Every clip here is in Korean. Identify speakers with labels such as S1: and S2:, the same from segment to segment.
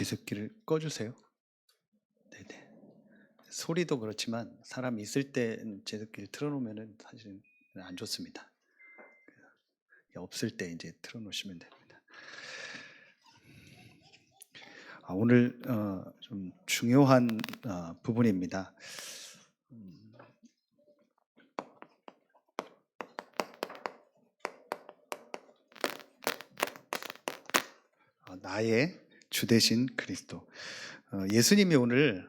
S1: 제습기를 꺼주세요. 네네. 소리도 그렇지만 사람이 있을 때 제습기를 틀어놓으면은 사실은 안 좋습니다. 없을 때 이제 틀어놓으시면 됩니다. 오늘 좀 중요한 부분입니다. 나의 주 되신 그리스도. 예수님이 오늘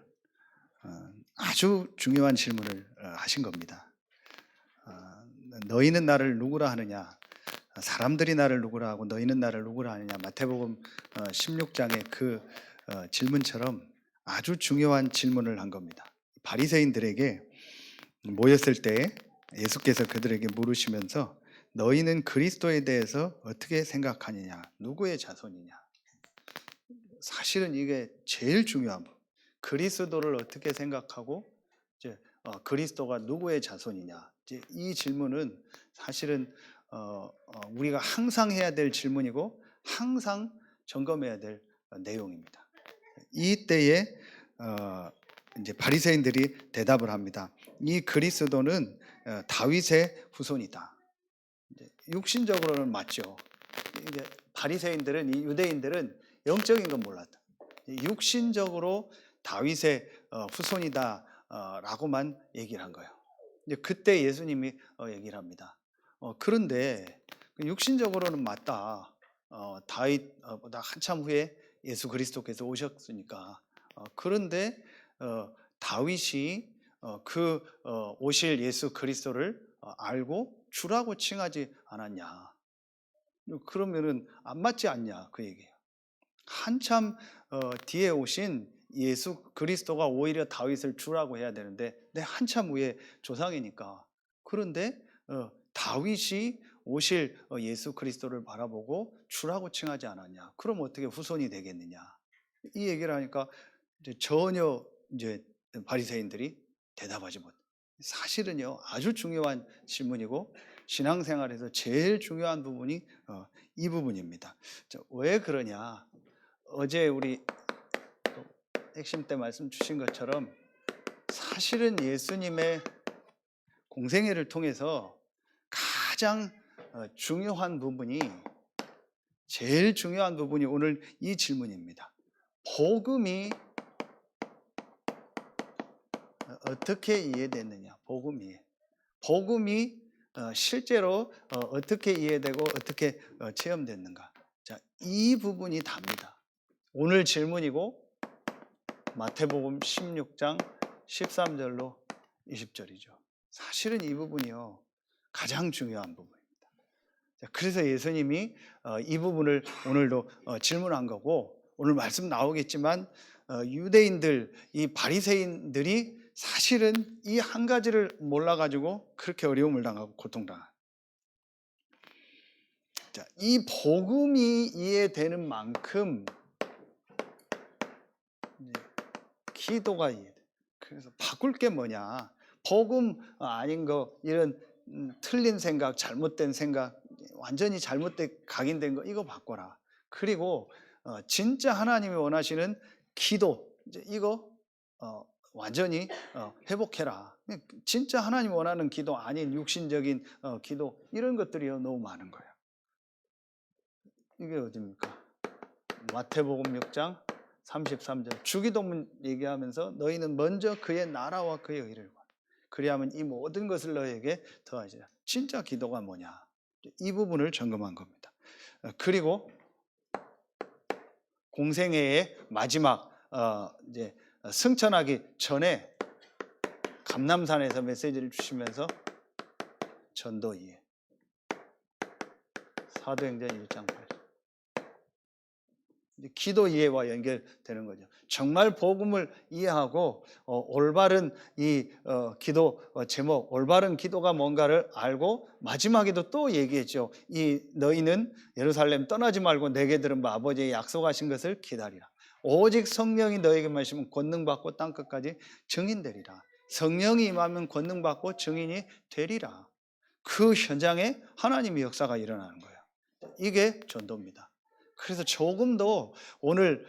S1: 아주 중요한 질문을 하신 겁니다. 너희는 나를 누구라 하느냐? 사람들이 나를 누구라 하고 너희는 나를 누구라 하느냐? 마태복음 16장의 그 질문처럼 아주 중요한 질문을 한 겁니다. 바리새인들에게 모였을 때 예수께서 그들에게 물으시면서 너희는 그리스도에 대해서 어떻게 생각하느냐? 누구의 자손이냐? 사실은 이게 제일 중요한 부분. 그리스도를 어떻게 생각하고 이제 그리스도가 누구의 자손이냐? 이제 이 질문은 사실은 우리가 항상 해야 될 질문이고 항상 점검해야 될 내용입니다. 이때에 이제 바리새인들이 대답을 합니다. 이 그리스도는 다윗의 후손이다. 이제 육신적으로는 맞죠. 이제 바리새인들은, 이 유대인들은 영적인 건 몰랐다. 육신적으로 다윗의 후손이다라고만 얘기를 한 거예요. 이제 그때 예수님이 얘기를 합니다. 그런데 육신적으로는 맞다. 다윗보다 한참 후에 예수 그리스도께서 오셨으니까. 그런데 다윗이 그 오실 예수 그리스도를 알고 주라고 칭하지 않았냐? 그러면은 안 맞지 않냐? 그 얘기예요. 한참 뒤에 오신 예수 그리스도가 오히려 다윗을 주라고 해야 되는데 한참 후에 조상이니까. 그런데 다윗이 오실 예수 그리스도를 바라보고 주라고 칭하지 않았냐? 그럼 어떻게 후손이 되겠느냐? 이 얘기를 하니까 전혀 이제 바리새인들이 대답하지 못. 사실은요 아주 중요한 질문이고 신앙생활에서 제일 중요한 부분이 이 부분입니다. 왜 그러냐? 어제 우리 핵심 때 말씀 주신 것처럼 사실은 예수님의 공생애를 통해서 가장 중요한 부분이 제일 중요한 부분이 오늘 이 질문입니다. 복음이 어떻게 이해됐느냐? 복음이 실제로 어떻게 이해되고 어떻게 체험됐는가? 자, 이 부분이 답니다. 오늘 질문이고 마태복음 16장 13절로 20절이죠. 사실은 이 부분이요 가장 중요한 부분입니다. 자, 그래서 예수님이 이 부분을 오늘도 질문한 거고 오늘 말씀 나오겠지만 유대인들, 이 바리새인들이 사실은 이 한 가지를 몰라가지고 그렇게 어려움을 당하고 고통당한. 자, 이 복음이 이해되는 만큼 기도가 이해돼. 그래서 바꿀 게 뭐냐? 복음 아닌 거, 이런 틀린 생각, 잘못된 생각, 완전히 잘못된 각인된 거 이거 바꿔라. 그리고 진짜 하나님이 원하시는 기도, 이제 이거 완전히 회복해라. 진짜 하나님 원하는 기도 아닌 육신적인 기도, 이런 것들이 너무 많은 거예요. 이게 어딥니까? 마태복음 6장 33절 주기도문 얘기하면서 너희는 먼저 그의 나라와 그의 의를 구하라. 그리하면 이 모든 것을 너희에게 더하시리라. 진짜 기도가 뭐냐? 이 부분을 점검한 겁니다. 그리고 공생애의 마지막 이제 승천하기 전에 감람산에서 메시지를 주시면서 전도 이해. 사도행전 1장 8절. 기도 이해와 연결되는 거죠. 정말 복음을 이해하고 올바른 이 기도 제목, 올바른 기도가 뭔가를 알고 마지막에도 또 얘기했죠. 이 너희는 예루살렘 떠나지 말고 내게 들은 바 아버지의 약속하신 것을 기다리라. 오직 성령이 너에게 마시면 권능 받고 땅 끝까지 증인되리라. 성령이 임하면 권능 받고 증인이 되리라. 그 현장에 하나님의 역사가 일어나는 거예요. 이게 전도입니다. 그래서 조금도 오늘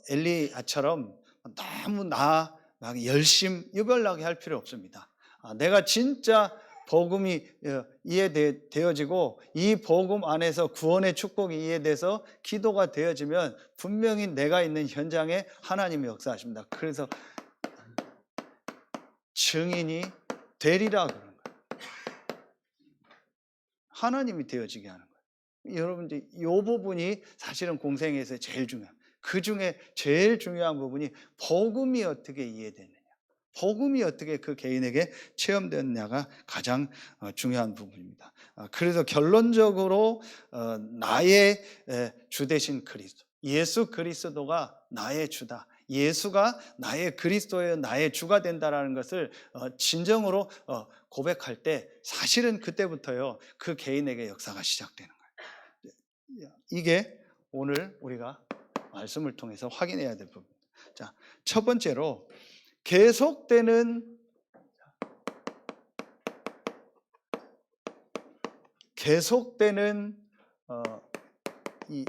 S1: 엘리야처럼 너무 막 열심 유별나게 할 필요 없습니다. 내가 진짜 복음이 이해되어지고 이 복음 안에서 구원의 축복이 이해돼서 기도가 되어지면 분명히 내가 있는 현장에 하나님이 역사하십니다. 그래서 증인이 되리라 그러는 거예요. 하나님이 되어지게 하는 거예요. 여러분들 이 부분이 사실은 공생에서 제일 중요해요. 그 중에 제일 중요한 부분이 복음이 어떻게 이해되느냐, 복음이 어떻게 그 개인에게 체험되느냐가 가장 중요한 부분입니다. 그래서 결론적으로 나의 주 되신 그리스도, 예수 그리스도가 나의 주다, 예수가 나의 그리스도의 나의 주가 된다라는 것을 진정으로 고백할 때 사실은 그때부터요 그 개인에게 역사가 시작되는 거예요. 이게 오늘 우리가 말씀을 통해서 확인해야 될 부분입니다. 자, 첫 번째로 계속되는 이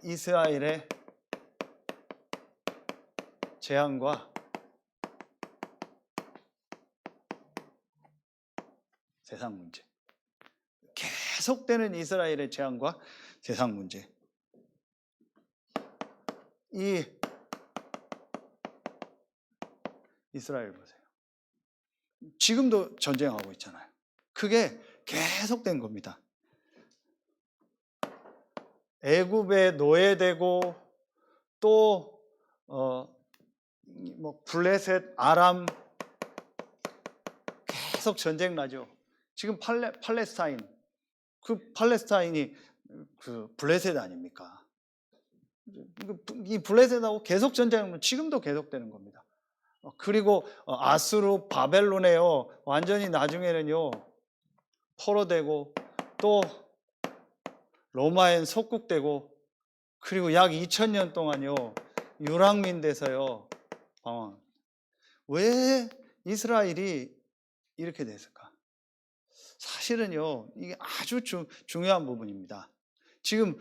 S1: 이스라엘의 재앙과 세상 문제, 계속되는 이스라엘의 재앙과 세상 문제. 이 이스라엘 보세요. 지금도 전쟁하고 있잖아요. 그게 계속된 겁니다. 애굽에 노예되고 또 블레셋, 아람 계속 전쟁 나죠. 지금 팔레스타인, 그 팔레스타인이 그 블레셋 아닙니까? 이 블레셋하고 계속 전쟁하면 지금도 계속되는 겁니다. 그리고 아수르, 바벨론에요 완전히 나중에는요 포로되고 또 로마엔 속국되고 그리고 약 2000년 동안요 유랑민 돼서요 왜 이스라엘이 이렇게 됐을까? 사실은요 이게 아주 중요한 부분입니다. 지금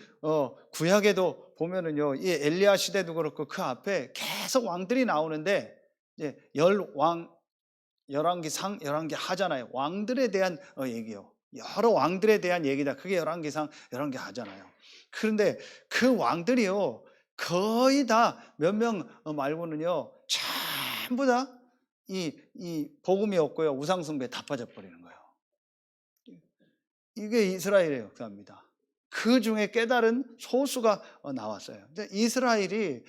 S1: 구약에도 보면은요 이 엘리야 시대도 그렇고 그 앞에 계속 왕들이 나오는데 이제 열왕기상, 열왕기하잖아요. 왕들에 대한 얘기요. 여러 왕들에 대한 얘기다. 그게 열왕기상, 열왕기하잖아요. 그런데 그 왕들이요 거의 다 몇 명 말고는요 전부 다 이 복음이 없고요 우상숭배에 다 빠져버리는 거예요. 이게 이스라엘의 역사입니다. 그 중에 깨달은 소수가 나왔어요. 이스라엘이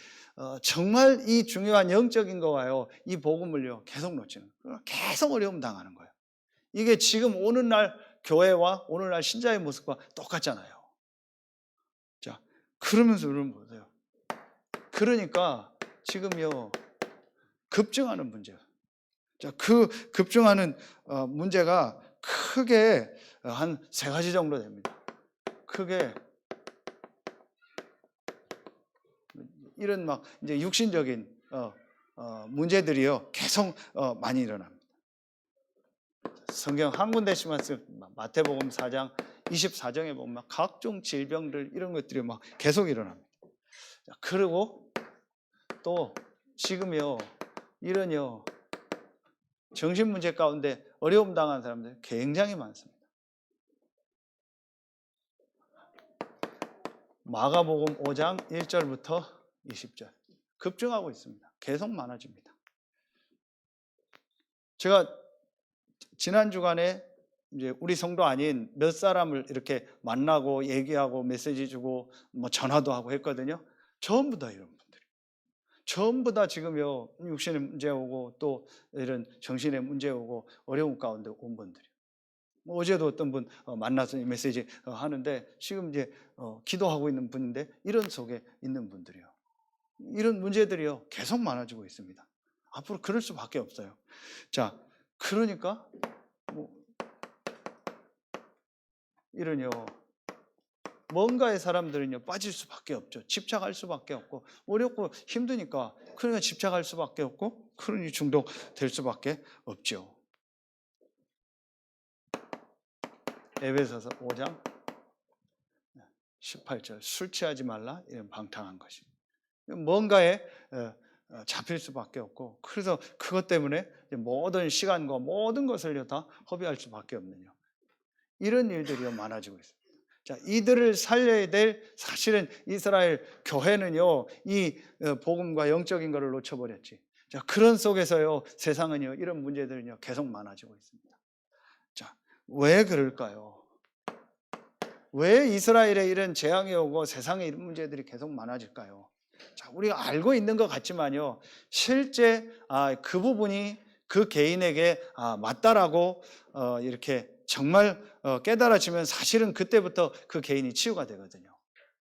S1: 정말 이 중요한 영적인 거와요 이 복음을요 계속 놓치는 거예요. 계속 어려움 당하는 거예요. 이게 지금 오늘날 교회와 오늘날 신자의 모습과 똑같잖아요. 자, 그러면서 여러분 보세요. 그러니까 지금요 급증하는 문제예요. 자, 그 급증하는 문제가 크게 한 3가지 정도 됩니다. 크게 이런 막 이제 육신적인 문제들이요 계속 많이 일어납니다. 성경 한 군데씩만 마태복음 4장 24장에 보면 각종 질병들 이런 것들이 막 계속 일어납니다. 자, 그리고 또 지금요 이런요 정신 문제 가운데 어려움 당한 사람들 굉장히 많습니다. 마가복음 5장 1절부터 20절 급증하고 있습니다. 계속 많아집니다. 제가 지난 주간에 이제 우리 성도 아닌 몇 사람을 이렇게 만나고 얘기하고 메시지 주고 뭐 전화도 하고 했거든요. 전부 다 이런 분들이, 전부 다 지금요 육신의 문제 오고 또 이런 정신의 문제 오고 어려움 가운데 온 분들이. 어제도 어떤 분 만나서 메시지 하는데 지금 이제 기도하고 있는 분인데 이런 속에 있는 분들이요. 이런 문제들이요 계속 많아지고 있습니다. 앞으로 그럴 수밖에 없어요. 자, 그러니까 이런요 뭔가의 사람들은요 빠질 수밖에 없죠. 집착할 수밖에 없고 어렵고 힘드니까 그러니까 집착할 수밖에 없고 그러니 중독될 수밖에 없죠. 에베소서 5장 18절 술 취하지 말라 이런 방탕한 것이 뭔가에 잡힐 수밖에 없고 그래서 그것 때문에 모든 시간과 모든 것을 다 허비할 수밖에 없는 이런 일들이 많아지고 있습니다. 자, 이들을 살려야 될 사실은 이스라엘 교회는요 이 복음과 영적인 것을 놓쳐버렸지. 자, 그런 속에서요 세상은요 이런 문제들은요 계속 많아지고 있습니다. 자, 왜 그럴까요? 왜 이스라엘에 이런 재앙이 오고 세상에 이런 문제들이 계속 많아질까요? 자, 우리가 알고 있는 것 같지만요, 실제 그 부분이 그 개인에게 맞다라고 이렇게 정말 깨달아지면 사실은 그때부터 그 개인이 치유가 되거든요.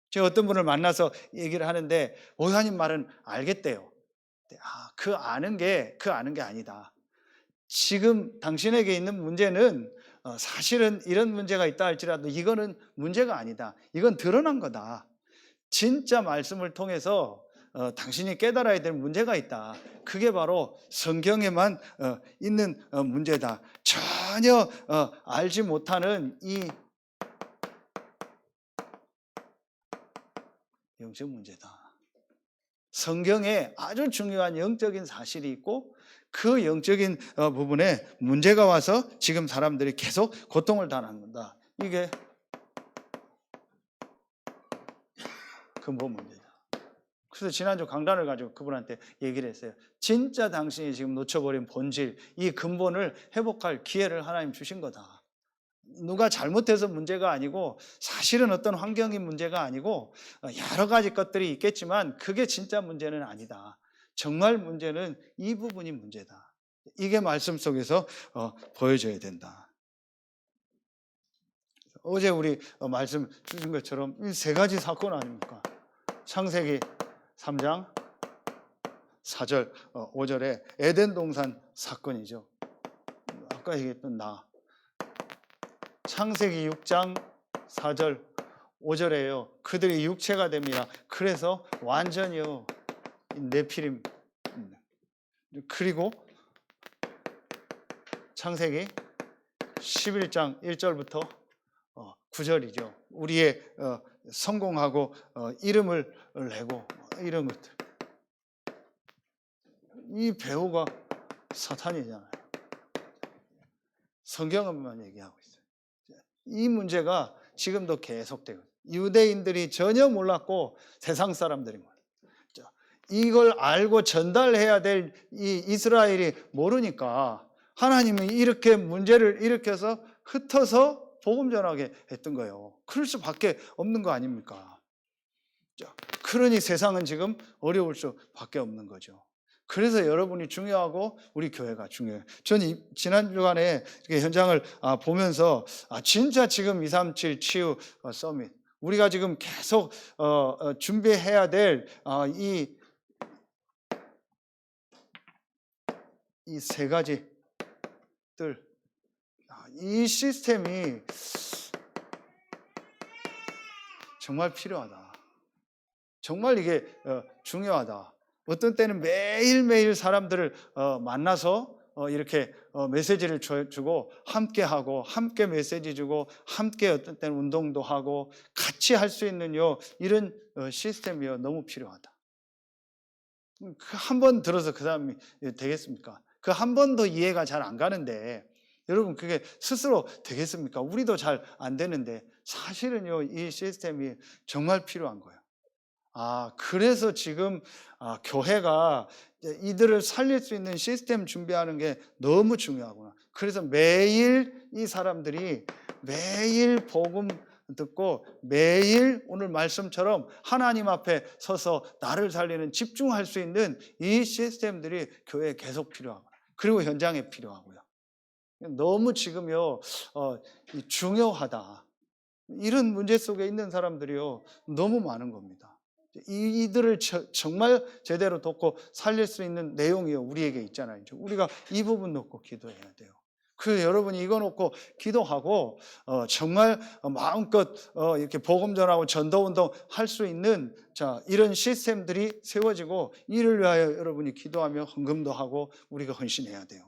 S1: 제가 어떤 분을 만나서 얘기를 하는데 목사님 말은 알겠대요. 그 아는 게 아니다. 지금 당신에게 있는 문제는 사실은 이런 문제가 있다 할지라도 이거는 문제가 아니다. 이건 드러난 거다. 진짜 말씀을 통해서 당신이 깨달아야 될 문제가 있다. 그게 바로 성경에만 있는 문제다. 전혀 알지 못하는 이 영적 문제다. 성경에 아주 중요한 영적인 사실이 있고 그 영적인 부분에 문제가 와서 지금 사람들이 계속 고통을 당한다. 이게 근본 문제다. 그래서 지난주 강단을 가지고 그분한테 얘기를 했어요. 진짜 당신이 지금 놓쳐버린 본질, 이 근본을 회복할 기회를 하나님 주신 거다. 누가 잘못해서 문제가 아니고 사실은 어떤 환경이 문제가 아니고 여러 가지 것들이 있겠지만 그게 진짜 문제는 아니다. 정말 문제는 이 부분이 문제다. 이게 말씀 속에서 보여져야 된다. 어제 우리 말씀 주신 것처럼 이 세 가지 사건 아닙니까? 창세기 3장 4절 5절에 에덴 동산 사건이죠. 아까 얘기했던 창세기 6장 4절 5절에요. 그들이 육체가 됩니다. 그래서 완전히요 네피림. 그리고 창세기 11장 1절부터 9절이죠. 우리의 성공하고 이름을 내고 이런 것들. 이 배우가 사탄이잖아요. 성경은만 얘기하고 있어요. 이 문제가 지금도 계속되고 유대인들이 전혀 몰랐고 세상 사람들이 몰라요. 이걸 알고 전달해야 될 이 이스라엘이 모르니까 하나님이 이렇게 문제를 일으켜서 흩어서 복음 전하게 했던 거예요. 그럴 수밖에 없는 거 아닙니까? 그러니 세상은 지금 어려울 수밖에 없는 거죠. 그래서 여러분이 중요하고 우리 교회가 중요해요. 저는 지난 주간에 이렇게 현장을 보면서 진짜 지금 237 치유 서밋 우리가 지금 계속 준비해야 될 이 세 가지들 이 시스템이 정말 필요하다. 정말 이게 중요하다. 어떤 때는 매일매일 사람들을 만나서 이렇게 메시지를 주고 함께하고 함께 메시지 주고 함께 어떤 때는 운동도 하고 같이 할 수 있는 이런 시스템이 너무 필요하다. 한 번 들어서 그 사람이 되겠습니까? 그 한 번도 이해가 잘 안 가는데 여러분 그게 스스로 되겠습니까? 우리도 잘 안 되는데 사실은요 이 시스템이 정말 필요한 거예요. 그래서 지금 교회가 이들을 살릴 수 있는 시스템 준비하는 게 너무 중요하구나. 그래서 매일 이 사람들이 매일 복음 듣고 매일 오늘 말씀처럼 하나님 앞에 서서 나를 살리는 집중할 수 있는 이 시스템들이 교회에 계속 필요하구나. 그리고 현장에 필요하고요. 너무 지금요 중요하다. 이런 문제 속에 있는 사람들이요 너무 많은 겁니다. 이들을 정말 제대로 돕고 살릴 수 있는 내용이요 우리에게 있잖아요. 우리가 이 부분 놓고 기도해야 돼요. 그래서 여러분이 이거 놓고 기도하고 정말 마음껏 이렇게 복음 전하고 전도 운동 할 수 있는 이런 시스템들이 세워지고 이를 위하여 여러분이 기도하며 헌금도 하고 우리가 헌신해야 돼요.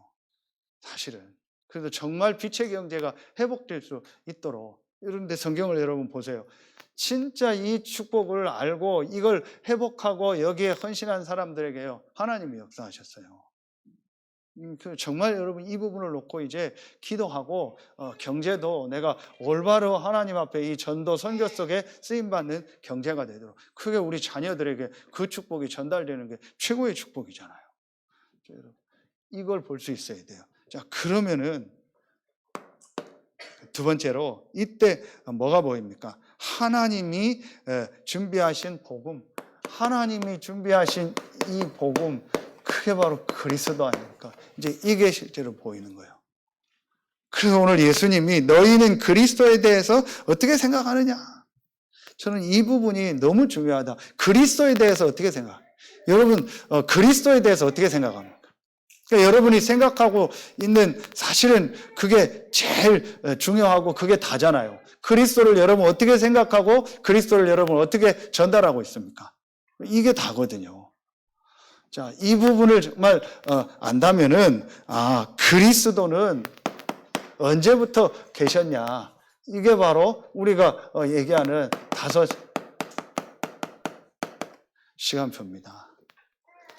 S1: 사실은. 그래서 정말 빛의 경제가 회복될 수 있도록. 그런데 성경을 여러분 보세요. 진짜 이 축복을 알고 이걸 회복하고 여기에 헌신한 사람들에게요, 하나님이 역사하셨어요. 정말 여러분 이 부분을 놓고 이제 기도하고 경제도 내가 올바로 하나님 앞에 이 전도 선교 속에 쓰임받는 경제가 되도록, 그게 우리 자녀들에게 그 축복이 전달되는 게 최고의 축복이잖아요. 이걸 볼 수 있어야 돼요. 자, 그러면은 두 번째로 이때 뭐가 보입니까? 하나님이 준비하신 복음, 하나님이 준비하신 이 복음, 그게 바로 그리스도 아닙니까? 이제 이게 실제로 보이는 거예요. 그래서 오늘 예수님이 너희는 그리스도에 대해서 어떻게 생각하느냐? 저는 이 부분이 너무 중요하다. 그리스도에 대해서 어떻게 생각해요? 여러분, 그리스도에 대해서 어떻게 생각합니까? 그러니까 여러분이 생각하고 있는 사실은 그게 제일 중요하고 그게 다잖아요. 그리스도를 여러분 어떻게 생각하고 그리스도를 여러분 어떻게 전달하고 있습니까? 이게 다거든요. 자, 이 부분을 정말 안다면은, 그리스도는 언제부터 계셨냐? 이게 바로 우리가 얘기하는 5시간표입니다.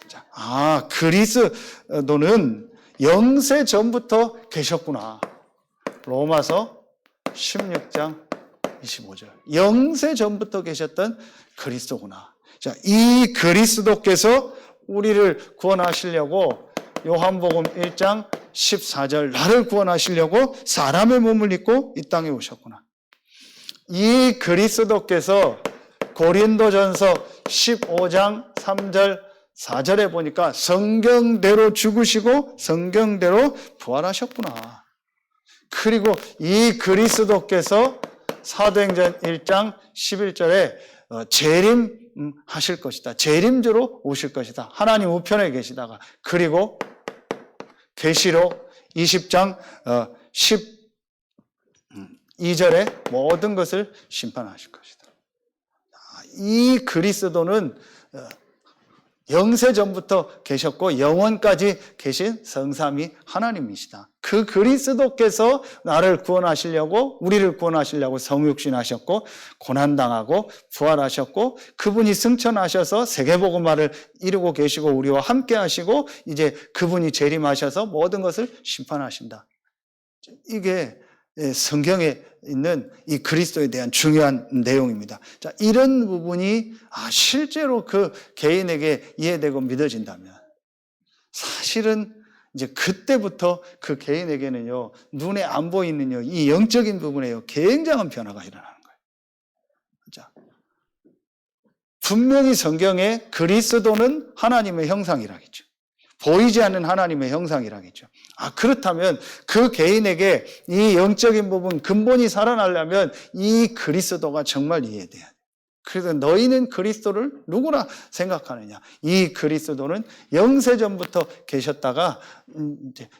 S1: 자, 그리스도는 영세 전부터 계셨구나. 로마서 16장 25절. 영세 전부터 계셨던 그리스도구나. 자, 이 그리스도께서 우리를 구원하시려고 요한복음 1장 14절, 나를 구원하시려고 사람의 몸을 입고 이 땅에 오셨구나. 이 그리스도께서 고린도전서 15장 3절 4절에 보니까 성경대로 죽으시고 성경대로 부활하셨구나. 그리고 이 그리스도께서 사도행전 1장 11절에 재림하실 것이다. 재림주로 오실 것이다. 하나님 우편에 계시다가, 그리고 계시록 20장 12절에 모든 것을 심판하실 것이다. 이 그리스도는 영세 전부터 계셨고 영원까지 계신 성삼위 하나님이시다. 그 그리스도께서 나를 구원하시려고, 우리를 구원하시려고 성육신하셨고 고난당하고 부활하셨고, 그분이 승천하셔서 세계복음화를 이루고 계시고 우리와 함께 하시고 이제 그분이 재림하셔서 모든 것을 심판하신다. 이게 성경에 있는 이 그리스도에 대한 중요한 내용입니다. 자, 이런 부분이 실제로 그 개인에게 이해되고 믿어진다면 사실은 이제 그때부터 그 개인에게는요, 눈에 안 보이는 이 영적인 부분에요, 굉장한 변화가 일어나는 거예요. 자, 분명히 성경에 그리스도는 하나님의 형상이라겠죠. 보이지 않는 하나님의 형상이라겠죠. 그렇다면 그 개인에게 이 영적인 부분, 근본이 살아나려면 이 그리스도가 정말 이해돼야 돼요. 그래서 너희는 그리스도를 누구나 생각하느냐? 이 그리스도는 영세전부터 계셨다가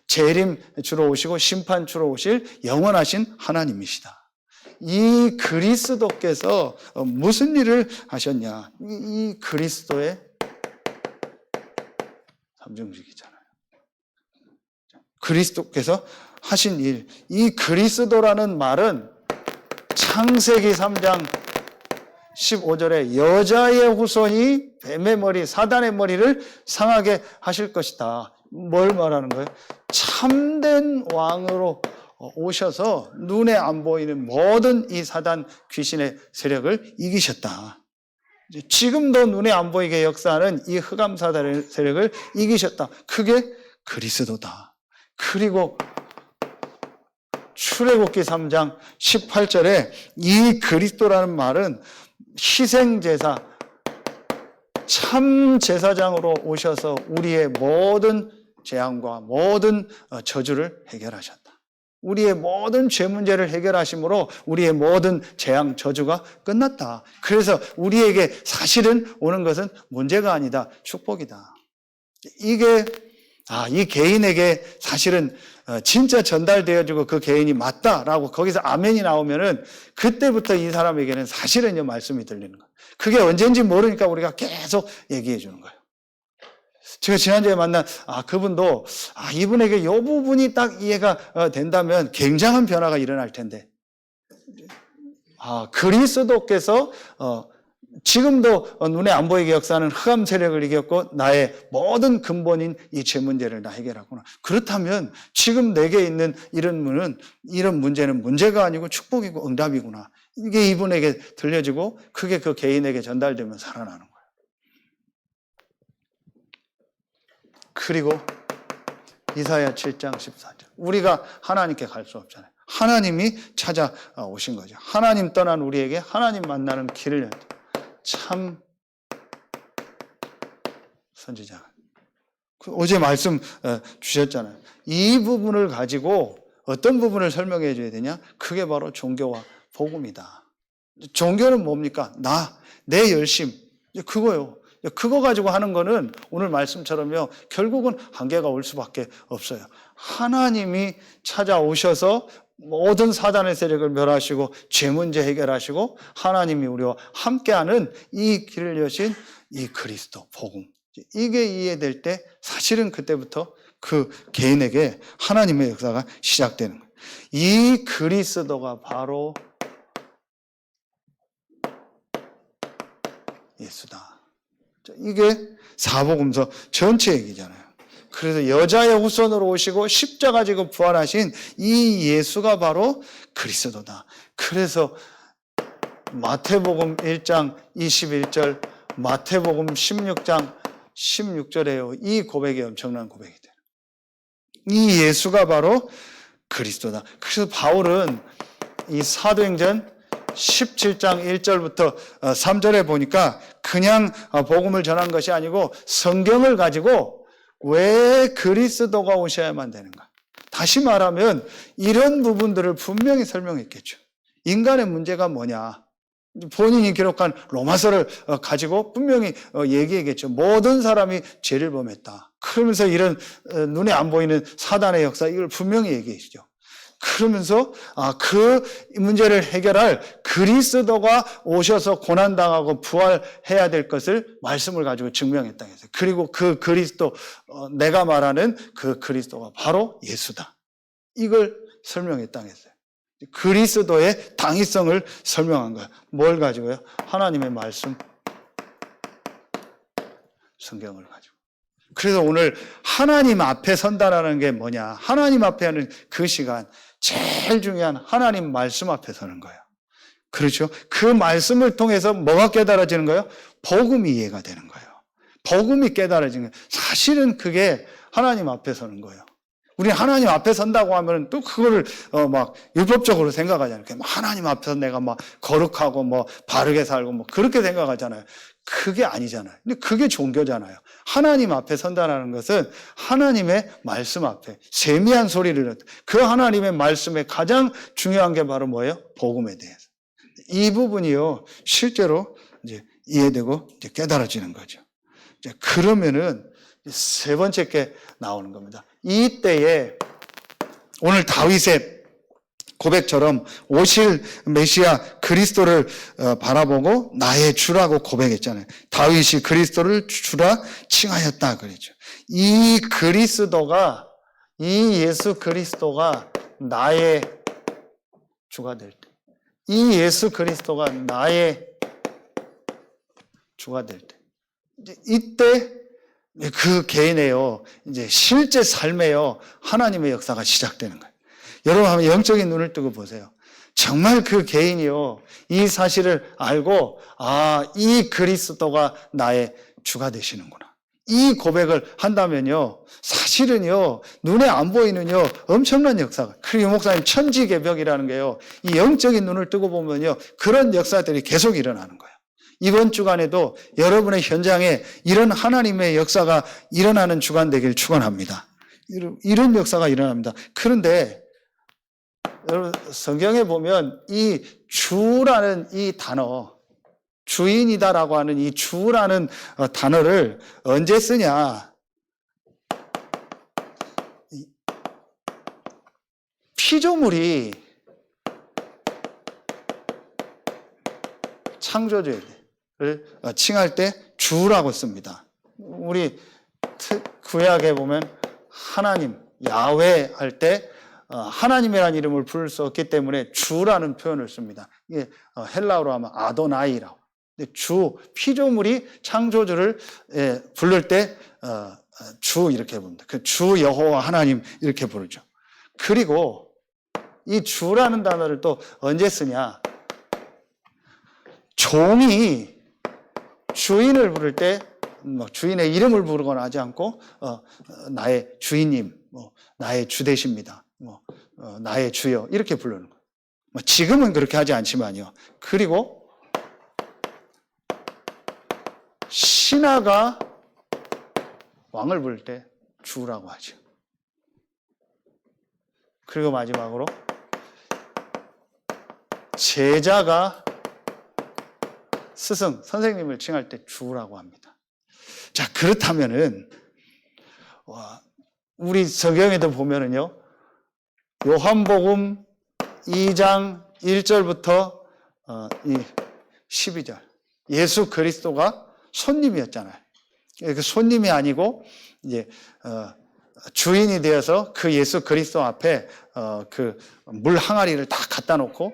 S1: 재림 주로 오시고 심판 주로 오실 영원하신 하나님이시다. 이 그리스도께서 무슨 일을 하셨냐? 이 그리스도의 삼중직이잖아요. 그리스도께서 하신 일, 이 그리스도라는 말은 창세기 3장 15절에 여자의 후손이 뱀의 머리, 사단의 머리를 상하게 하실 것이다. 뭘 말하는 거예요? 참된 왕으로 오셔서 눈에 안 보이는 모든 이 사단 귀신의 세력을 이기셨다. 지금도 눈에 안 보이게 역사하는 이 흑암 사단의 세력을 이기셨다. 그게 그리스도다. 그리고 출애굽기 3장 18절에 이 그리스도라는 말은 희생제사, 참 제사장으로 오셔서 우리의 모든 재앙과 모든 저주를 해결하셨다. 우리의 모든 죄 문제를 해결하심으로 우리의 모든 재앙, 저주가 끝났다. 그래서 우리에게 사실은 오는 것은 문제가 아니다, 축복이다. 이게 이 개인에게 사실은 진짜 전달되어지고 그 개인이 맞다라고 거기서 아멘이 나오면은 그때부터 이 사람에게는 사실은 말씀이 들리는 거예요. 그게 언제인지 모르니까 우리가 계속 얘기해 주는 거예요. 제가 지난주에 만난 그분도 이분에게 이 부분이 딱 이해가 된다면 굉장한 변화가 일어날 텐데 그리스도께서 지금도 눈에 안 보이게 역사하는 흑암 세력을 이겼고 나의 모든 근본인 이 죄 문제를 다 해결하구나. 그렇다면 지금 내게 있는 이런 문제는 문제가 아니고 축복이고 응답이구나. 이게 이분에게 들려지고 그게 그 개인에게 전달되면 살아나는 거예요. 그리고 이사야 7장 14절. 우리가 하나님께 갈 수 없잖아요. 하나님이 찾아오신 거죠. 하나님 떠난 우리에게 하나님 만나는 길을 열다. 참 선지자가 어제 말씀 주셨잖아요. 이 부분을 가지고 어떤 부분을 설명해 줘야 되냐? 그게 바로 종교와 복음이다. 종교는 뭡니까? 내 열심, 그거요. 그거 가지고 하는 거는 오늘 말씀처럼요, 결국은 한계가 올 수밖에 없어요. 하나님이 찾아오셔서 모든 사단의 세력을 멸하시고 죄 문제 해결하시고 하나님이 우리와 함께하는 이 길을 여신 이 그리스도 복음, 이게 이해될 때 사실은 그때부터 그 개인에게 하나님의 역사가 시작되는 거예요. 이 그리스도가 바로 예수다. 이게 사복음서 전체 얘기잖아요. 그래서 여자의 후손으로 오시고 십자가 지고 부활하신 이 예수가 바로 그리스도다. 그래서 마태복음 1장 21절, 마태복음 16장 16절에요. 이 고백이 엄청난 고백이 돼요. 이 예수가 바로 그리스도다. 그래서 바울은 이 사도행전 17장 1절부터 3절에 보니까 그냥 복음을 전한 것이 아니고 성경을 가지고 왜 그리스도가 오셔야만 되는가? 다시 말하면 이런 부분들을 분명히 설명했겠죠. 인간의 문제가 뭐냐? 본인이 기록한 로마서를 가지고 분명히 얘기했겠죠. 모든 사람이 죄를 범했다. 그러면서 이런 눈에 안 보이는 사단의 역사, 이걸 분명히 얘기해주죠. 그러면서 그 문제를 해결할 그리스도가 오셔서 고난당하고 부활해야 될 것을 말씀을 가지고 증명했다 했어요. 그리고 그 그리스도, 내가 말하는 그 그리스도가 바로 예수다. 이걸 설명했다 했어요. 그리스도의 당위성을 설명한 거예요. 뭘 가지고요? 하나님의 말씀, 성경을 가지고. 그래서 오늘 하나님 앞에 선다라는 게 뭐냐? 하나님 앞에 하는 그 시간, 제일 중요한 하나님 말씀 앞에 서는 거예요. 그렇죠? 그 말씀을 통해서 뭐가 깨달아지는 거예요? 복음이 이해가 되는 거예요. 복음이 깨달아지는 거예요. 사실은 그게 하나님 앞에 서는 거예요. 우리 하나님 앞에 선다고 하면 또 그거를 막 율법적으로 생각하잖아요. 하나님 앞에서 내가 막 거룩하고 뭐 바르게 살고 뭐 그렇게 생각하잖아요. 그게 아니잖아요. 근데 그게 종교잖아요. 하나님 앞에 선다는 것은 하나님의 말씀 앞에 세미한 소리를, 그 하나님의 말씀에 가장 중요한 게 바로 뭐예요? 복음에 대해서. 이 부분이요, 실제로 이제 이해되고 이제 깨달아지는 거죠. 이제 그러면은 세 번째 게 나오는 겁니다. 이때에 오늘 다윗의 고백처럼 오실 메시아 그리스도를 바라보고 나의 주라고 고백했잖아요. 다윗이 그리스도를 주라 칭하였다 그랬죠. 이 그리스도가, 이 예수 그리스도가 나의 주가 될 때, 이 예수 그리스도가 나의 주가 될 때, 이때 그 개인에요, 이제 실제 삶에요, 하나님의 역사가 시작되는 거예요. 여러분 한번 영적인 눈을 뜨고 보세요. 정말 그 개인이요, 이 사실을 알고, 이 그리스도가 나의 주가 되시는구나. 이 고백을 한다면요, 사실은요, 눈에 안 보이는요, 엄청난 역사가. 그리고 목사님 천지개벽이라는 게요, 이 영적인 눈을 뜨고 보면요, 그런 역사들이 계속 일어나는 거예요. 이번 주간에도 여러분의 현장에 이런 하나님의 역사가 일어나는 주간 되길 축원합니다. 이런 역사가 일어납니다. 그런데 여러분 성경에 보면 이 주라는 이 단어, 주인이다라고 하는 이 주라는 단어를 언제 쓰냐? 피조물이 창조주를 칭할 때 주라고 씁니다. 우리 구약에 보면 하나님, 야훼 할 때 하나님이라는 이름을 부를 수 없기 때문에 주라는 표현을 씁니다. 이게 헬라어로 하면 아도나이라고. 주, 피조물이 창조주를 부를 때 주 이렇게 부릅니다. 그 주 여호와 하나님 이렇게 부르죠. 그리고 이 주라는 단어를 또 언제 쓰냐? 종이 주인을 부를 때 주인의 이름을 부르거나 하지 않고 나의 주인님, 나의 주 되십니다. 나의 주여 이렇게 부르는 거예요. 지금은 그렇게 하지 않지만요. 그리고 신하가 왕을 부를 때 주라고 하죠. 그리고 마지막으로 제자가 스승, 선생님을 칭할 때 주라고 합니다. 자, 그렇다면은 우리 성경에도 보면은요, 요한복음 2장 1절부터 12절, 예수 그리스도가 손님이었잖아요. 그 손님이 아니고 이제 주인이 되어서 그 예수 그리스도 앞에 그 물 항아리를 다 갖다 놓고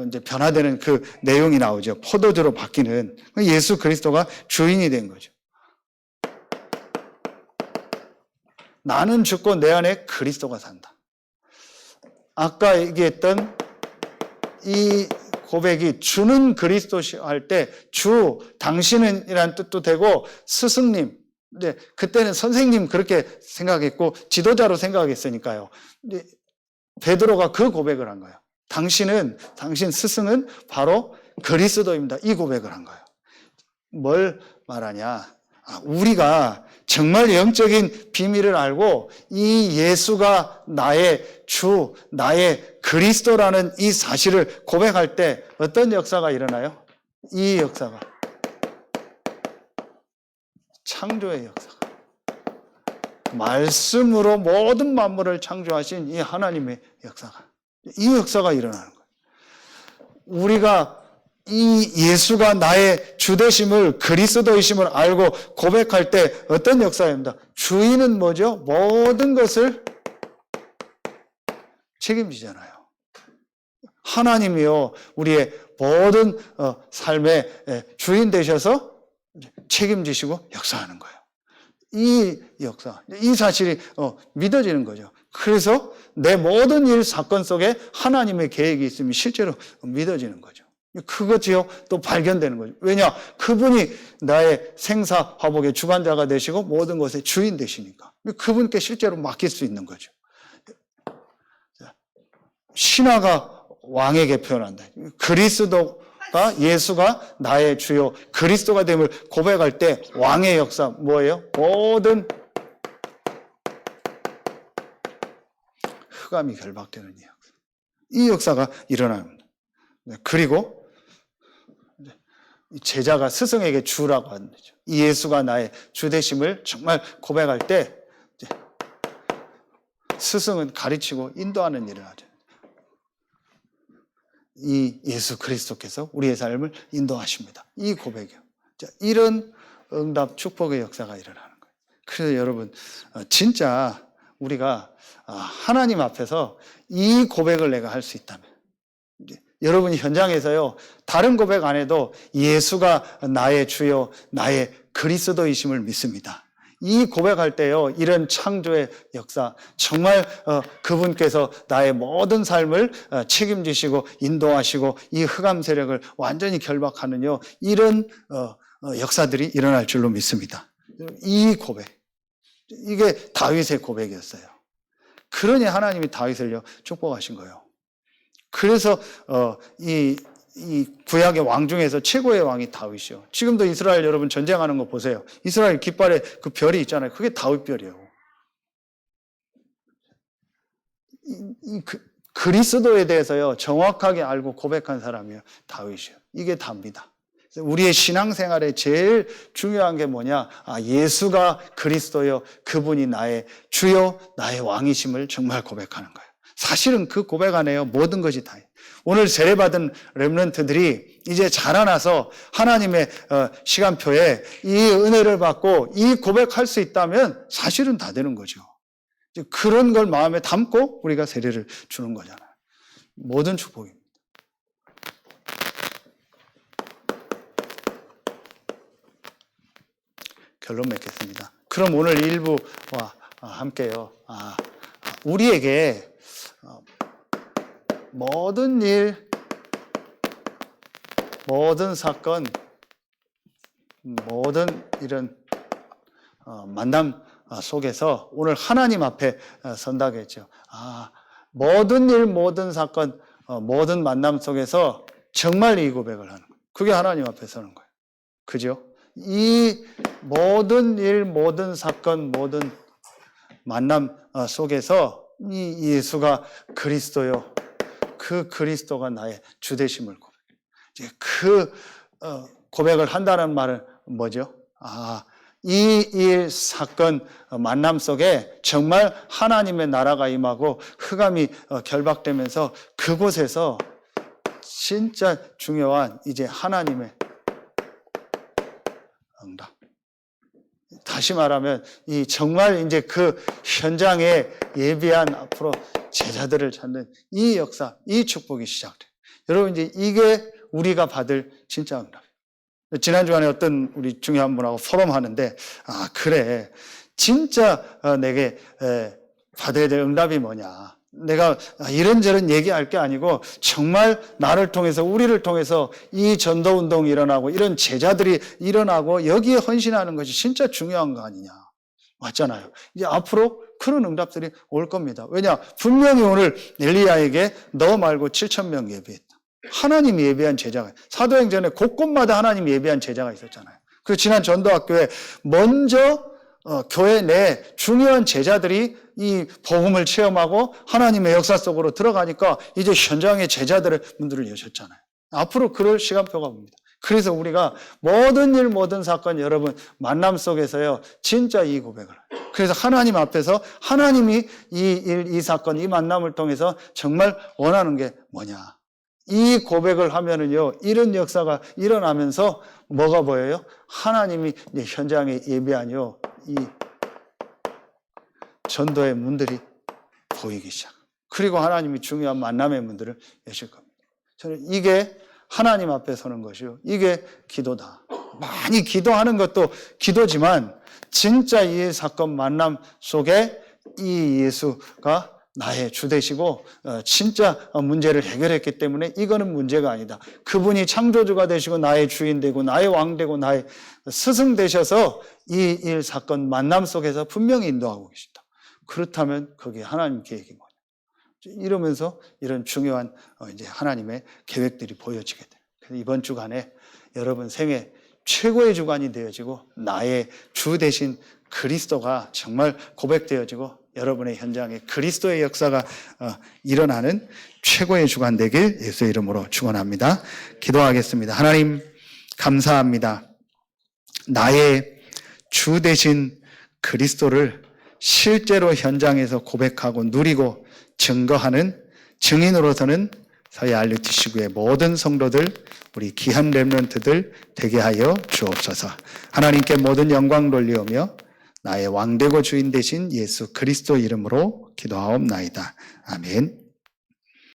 S1: 이제 변화되는 그 내용이 나오죠. 포도주로 바뀌는 예수 그리스도가 주인이 된 거죠. 나는 죽고 내 안에 그리스도가 산다. 아까 얘기했던 이 고백이 주는 그리스도 할 때 주, 당신은 이란 뜻도 되고 스승님, 이제 그때는 선생님 그렇게 생각했고 지도자로 생각했으니까요. 베드로가 그 고백을 한 거예요. 당신 스승은 바로 그리스도입니다. 이 고백을 한 거예요. 뭘 말하냐? 우리가 정말 영적인 비밀을 알고 이 예수가 나의 주, 나의 그리스도라는 이 사실을 고백할 때 어떤 역사가 일어나요? 이 역사가 창조의 역사가, 말씀으로 모든 만물을 창조하신 이 하나님의 역사가, 이 역사가 일어나는 거예요. 우리가 이 예수가 나의 주되심을, 그리스도이심을 알고 고백할 때 어떤 역사입니다. 주인은 뭐죠? 모든 것을 책임지잖아요. 하나님이요, 우리의 모든 삶의 주인 되셔서 책임지시고 역사하는 거예요. 이 역사, 이 사실이 믿어지는 거죠. 그래서 내 모든 일, 사건 속에 하나님의 계획이 있으면 실제로 믿어지는 거죠. 그것이요 또 발견되는 거죠. 왜냐? 그분이 나의 생사화복의 주관자가 되시고 모든 것의 주인 되시니까 그분께 실제로 맡길 수 있는 거죠. 신하가 왕에게 표현한다. 그리스도가, 예수가 나의 주요 그리스도가 됨을 고백할 때 왕의 역사 뭐예요? 모든 흑암이 결박되는 이 역사. 이 역사가 일어납니다. 그리고 제자가 스승에게 주라고 하는 거죠. 이 예수가 나의 주 되심을 정말 고백할 때 스승은 가르치고 인도하는 일을 하죠. 이 예수 그리스도께서 우리의 삶을 인도하십니다. 이 고백이요. 자, 이런 응답 축복의 역사가 일어나는 거예요. 그래서 여러분 진짜 우리가 하나님 앞에서 이 고백을 내가 할 수 있다면, 여러분이 현장에서요 다른 고백 안 해도 예수가 나의 주요 나의 그리스도이심을 믿습니다. 이 고백할 때요 이런 창조의 역사, 정말 그분께서 나의 모든 삶을 책임지시고 인도하시고 이 흑암 세력을 완전히 결박하는요 이런 역사들이 일어날 줄로 믿습니다. 이 고백, 이게 다윗의 고백이었어요. 그러니 하나님이 다윗을요 축복하신 거예요. 그래서 이 구약의 왕 중에서 최고의 왕이 다윗이요. 지금도 이스라엘 여러분 전쟁하는 거 보세요. 이스라엘 깃발에 그 별이 있잖아요. 그게 다윗별이에요. 그리스도에 대해서요 정확하게 알고 고백한 사람이요 다윗이요. 이게 답니다. 우리의 신앙생활에 제일 중요한 게 뭐냐? 예수가 그리스도요, 그분이 나의 주요 나의 왕이심을 정말 고백하는 거예요. 사실은 그 고백 안에요 모든 것이 다예요. 오늘 세례받은 렘넌트들이 이제 자라나서 하나님의 시간표에 이 은혜를 받고 이 고백할 수 있다면 사실은 다 되는 거죠. 그런 걸 마음에 담고 우리가 세례를 주는 거잖아요. 모든 축복입니다. 결론 맺겠습니다. 그럼 오늘 1부와 함께요. 우리에게 모든 일, 모든 사건, 모든 이런 만남 속에서 오늘 하나님 앞에 선다고 했죠. 모든 일, 모든 사건, 모든 만남 속에서 정말 이 고백을 하는 거예요. 그게 하나님 앞에 서는 거예요. 그죠? 이 모든 일, 모든 사건, 모든 만남 속에서 이 예수가 그리스도요. 그 그리스도가 나의 주되심을 고백해요. 그 고백을 한다는 말은 뭐죠? 이 일, 사건, 만남 속에 정말 하나님의 나라가 임하고 흑암이 결박되면서 그곳에서 진짜 중요한 이제 하나님의 응답. 다시 말하면 이 정말 이제 그 현장에 예비한 앞으로 제자들을 찾는 이 역사, 이 축복이 시작돼요. 여러분 이제 이게 우리가 받을 진짜 응답이에요. 지난 주간에 어떤 우리 중요한 분하고 포럼하는데 그래 진짜 내게 받아야 될 응답이 뭐냐. 내가 이런저런 얘기할 게 아니고 정말 나를 통해서 우리를 통해서 이 전도운동이 일어나고 이런 제자들이 일어나고 여기에 헌신하는 것이 진짜 중요한 거 아니냐. 맞잖아요. 이제 앞으로 그런 응답들이 올 겁니다. 왜냐? 분명히 오늘 엘리야에게 너 말고 7,000명 예비했다. 하나님이 예비한 제자가 사도행전에 곳곳마다 하나님이 예비한 제자가 있었잖아요. 그리고 지난 전도학교에 먼저 교회 내 중요한 제자들이 이 복음을 체험하고 하나님의 역사 속으로 들어가니까 이제 현장의 제자들의 문들을 여셨잖아요. 앞으로 그럴 시간표가 옵니다. 그래서 우리가 모든 일, 모든 사건 여러분 만남 속에서요 진짜 이 고백을 해요. 그래서 하나님 앞에서 하나님이 이 일, 이 사건, 이 만남을 통해서 정말 원하는 게 뭐냐. 이 고백을 하면은요 이런 역사가 일어나면서 뭐가 보여요? 하나님이 이제 현장에 예비한요 이 전도의 문들이 보이기 시작. 그리고 하나님이 중요한 만남의 문들을 여실 겁니다. 저는 이게 하나님 앞에 서는 것이요. 이게 기도다. 많이 기도하는 것도 기도지만 진짜 이 사건 만남 속에 이 예수가 나의 주 되시고 진짜 문제를 해결했기 때문에 이거는 문제가 아니다. 그분이 창조주가 되시고 나의 주인 되고 나의 왕 되고 나의 스승 되셔서 이 일 사건 만남 속에서 분명히 인도하고 계신다. 그렇다면 그게 하나님 계획인 거예요. 이러면서 이런 중요한 이제 하나님의 계획들이 보여지게 돼요. 그래서 이번 주간에 여러분 생애 최고의 주간이 되어지고 나의 주 되신 그리스도가 정말 고백되어지고 여러분의 현장에 그리스도의 역사가 일어나는 최고의 주간 되길 예수의 이름으로 축원합니다. 기도하겠습니다. 하나님 감사합니다. 나의 주 되신 그리스도를 실제로 현장에서 고백하고 누리고 증거하는 증인으로서는 서해 RUTC구의 모든 성도들 우리 귀한 렘넌트들 되게 하여 주옵소서. 하나님께 모든 영광 돌리오며 나의 왕되고 주인 되신 예수 그리스도 이름으로 기도하옵나이다. 아멘.